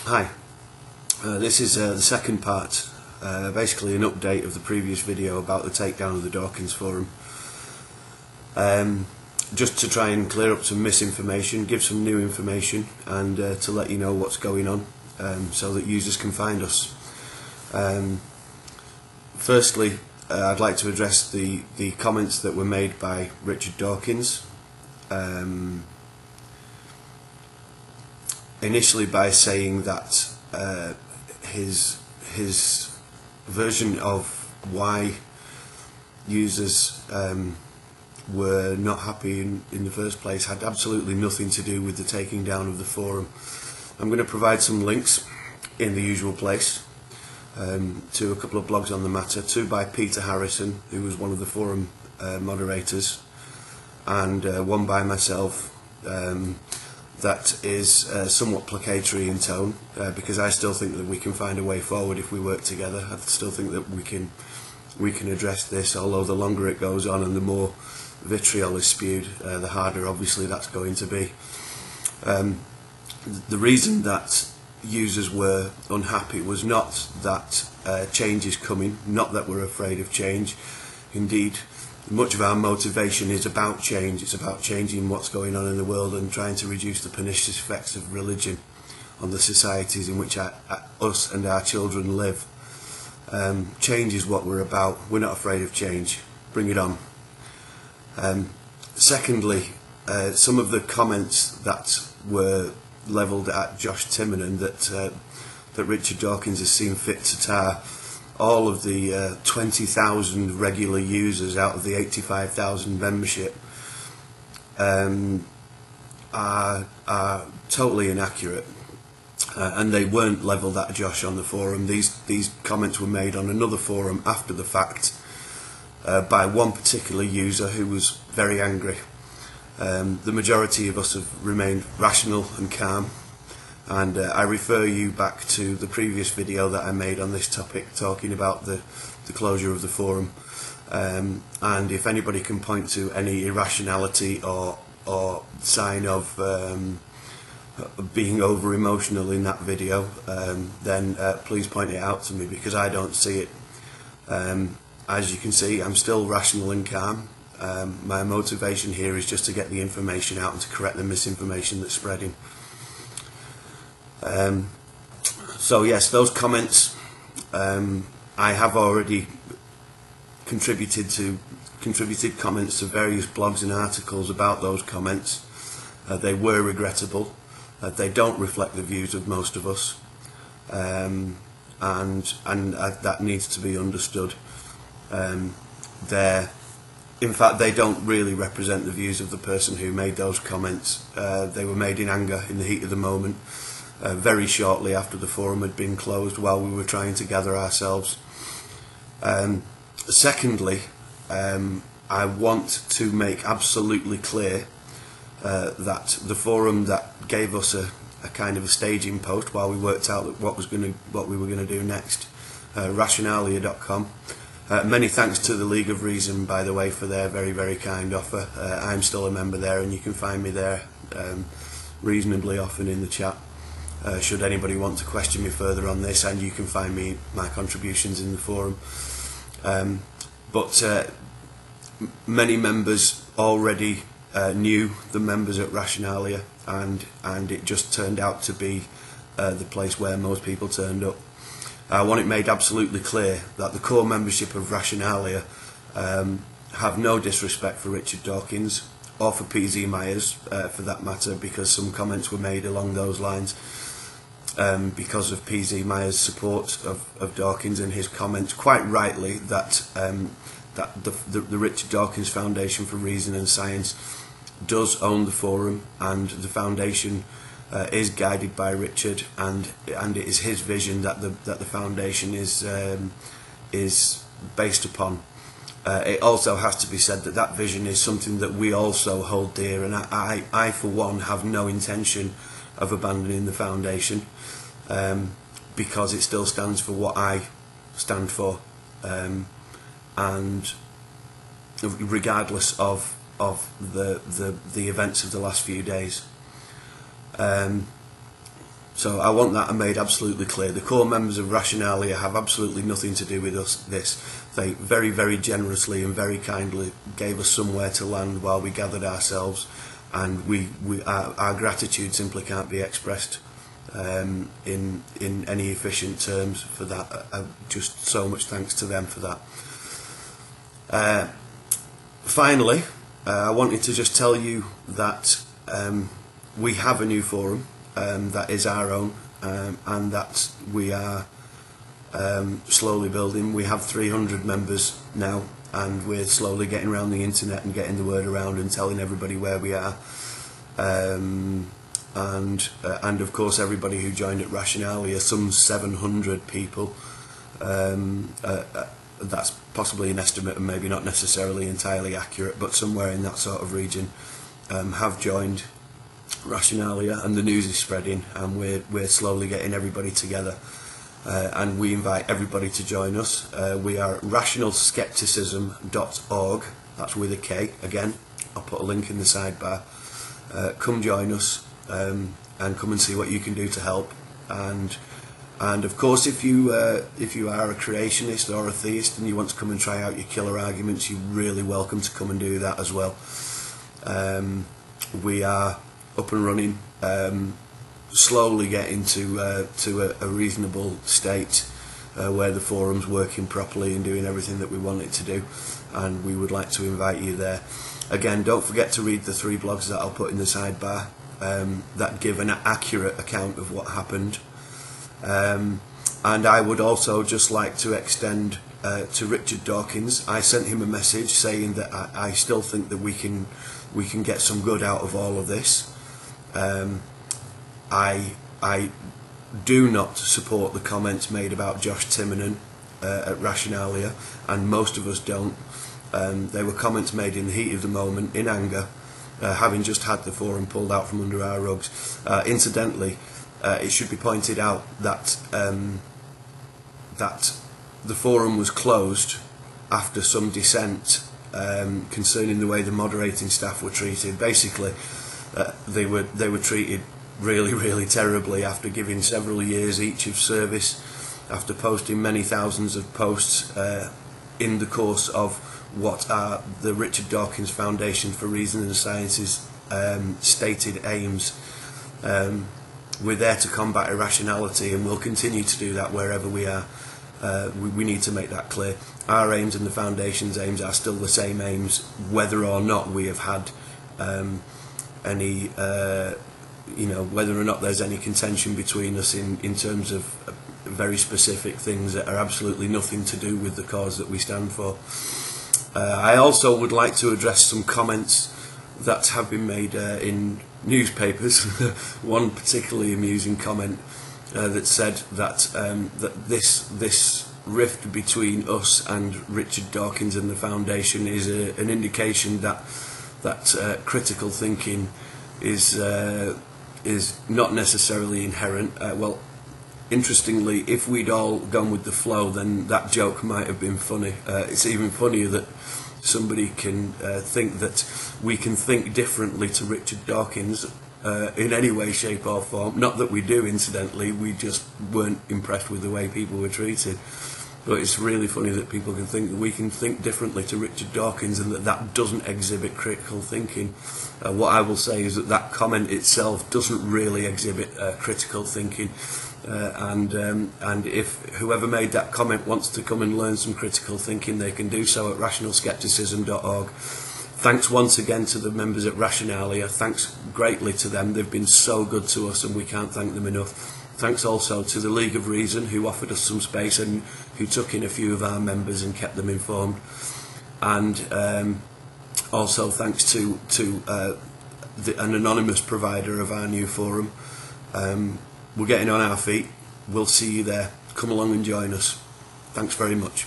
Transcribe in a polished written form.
Hi, this is the second part, basically an update of the previous video about the takedown of the Dawkins Forum. Just to try and clear up some misinformation, give some new information, and to let you know what's going on, so that users can find us. Firstly, I'd like to address the comments that were made by Richard Dawkins. Initially by saying that his version of why users were not happy in the first place had absolutely nothing to do with the taking down of the forum. I'm going to provide some links in the usual place to a couple of blogs on the matter, two by Peter Harrison, who was one of the forum moderators, and one by myself that is somewhat placatory in tone, because I still think that we can find a way forward if we work together. I still think that we can address this, although the longer it goes on and the more vitriol is spewed, the harder obviously that's going to be. The reason that users were unhappy was not that change is coming, not that we're afraid of change. Indeed, much of our motivation is about change. It's about changing what's going on in the world and trying to reduce the pernicious effects of religion on the societies in which us and our children live. Change is what we're about. We're not afraid of change. Bring it on. Secondly, some of the comments that were levelled at Josh Timmerman that Richard Dawkins has seen fit to tar all of the 20,000 regular users out of the 85,000 membership are totally inaccurate, and they weren't levelled at Josh on the forum. These comments were made on another forum after the fact by one particular user who was very angry. The majority of us have remained rational and calm, and I refer you back to the previous video that I made on this topic, talking about the closure of the forum, and if anybody can point to any irrationality or sign of being over emotional in that video, then please point it out to me, because I don't see it. As you can see, I'm still rational and calm. My motivation here is just to get the information out and to correct the misinformation that's spreading. So yes, those comments, I have already contributed comments to various blogs and articles about those comments. They were regrettable. They don't reflect the views of most of us, and that needs to be understood. In fact, they don't really represent the views of the person who made those comments. They were made in anger, in the heat of the moment, very shortly after the forum had been closed, while we were trying to gather ourselves. Secondly, I want to make absolutely clear that the forum that gave us a kind of a staging post while we worked out what we were going to do next, Rationalia.com. Many thanks to the League of Reason, by the way, for their very, very kind offer. I'm still a member there, and you can find me there reasonably often in the chat, should anybody want to question me further on this, and you can find my contributions in the forum. But many members already knew the members at Rationalia, and it just turned out to be the place where most people turned up. I want it made absolutely clear that the core membership of Rationalia have no disrespect for Richard Dawkins, or for PZ Myers for that matter, because some comments were made along those lines because of PZ Myers' support of Dawkins, and his comments, quite rightly, that the Richard Dawkins Foundation for Reason and Science does own the forum, and the foundation is guided by Richard, and it is his vision that the foundation is based upon. It also has to be said that vision is something that we also hold dear, and I for one have no intention of abandoning the foundation, because it still stands for what I stand for, and regardless of the events of the last few days. So I want that made absolutely clear. The core members of Rationalia have absolutely nothing to do with this. They very, very generously and very kindly gave us somewhere to land while we gathered ourselves, and our gratitude simply can't be expressed in any efficient terms for that. Just so much thanks to them for that. Finally, I wanted to just tell you that we have a new forum that is our own, and that we are slowly building. We have 300 members now, and we're slowly getting around the internet and getting the word around and telling everybody where we are. And of course everybody who joined at Rationalia, some 700 people, that's possibly an estimate and maybe not necessarily entirely accurate, but somewhere in that sort of region, have joined Rationalia, and the news is spreading, and we're slowly getting everybody together, and we invite everybody to join us. We are at rationalskepticism.org, that's with a K again. I'll put a link in the sidebar. Come join us, and come and see what you can do to help. And of course, if you are a creationist or a theist and you want to come and try out your killer arguments, you're really welcome to come and do that as well. We are up and running, slowly getting to a reasonable state where the forum's working properly and doing everything that we want it to do, and we would like to invite you there. Again, don't forget to read the 3 blogs that I'll put in the sidebar that give an accurate account of what happened. And I would also just like to extend to Richard Dawkins. I sent him a message saying that I still think that we can get some good out of all of this. I do not support the comments made about Josh Timmerman at Rationalia, and most of us don't. They were comments made in the heat of the moment, in anger, having just had the forum pulled out from under our rugs. Incidentally, it should be pointed out that that the forum was closed after some dissent concerning the way the moderating staff were treated. Basically, they were treated really, really terribly after giving several years each of service, after posting many thousands of posts in the course of what are the Richard Dawkins Foundation for Reason and Science's stated aims. We're there to combat irrationality, and we'll continue to do that wherever we are. We need to make that clear. Our aims and the Foundation's aims are still the same aims, whether or not we have had any, whether or not there's any contention between us in terms of very specific things that are absolutely nothing to do with the cause that we stand for. I also would like to address some comments that have been made in newspapers. One particularly amusing comment that said that that this rift between us and Richard Dawkins and the Foundation is an indication that critical thinking is not necessarily inherent. Well, interestingly, if we'd all gone with the flow, then that joke might have been funny. It's even funnier that somebody can think that we can think differently to Richard Dawkins in any way, shape or form. Not that we do, incidentally, we just weren't impressed with the way people were treated. But it's really funny that people can think that we can think differently to Richard Dawkins and that doesn't exhibit critical thinking. What I will say is that comment itself doesn't really exhibit critical thinking. And if whoever made that comment wants to come and learn some critical thinking, they can do so at rationalskepticism.org. Thanks once again to the members at Rationalia. Thanks greatly to them. They've been so good to us, and we can't thank them enough. Thanks also to the League of Reason, who offered us some space and who took in a few of our members and kept them informed. And also thanks to an anonymous provider of our new forum. We're getting on our feet. We'll see you there. Come along and join us. Thanks very much.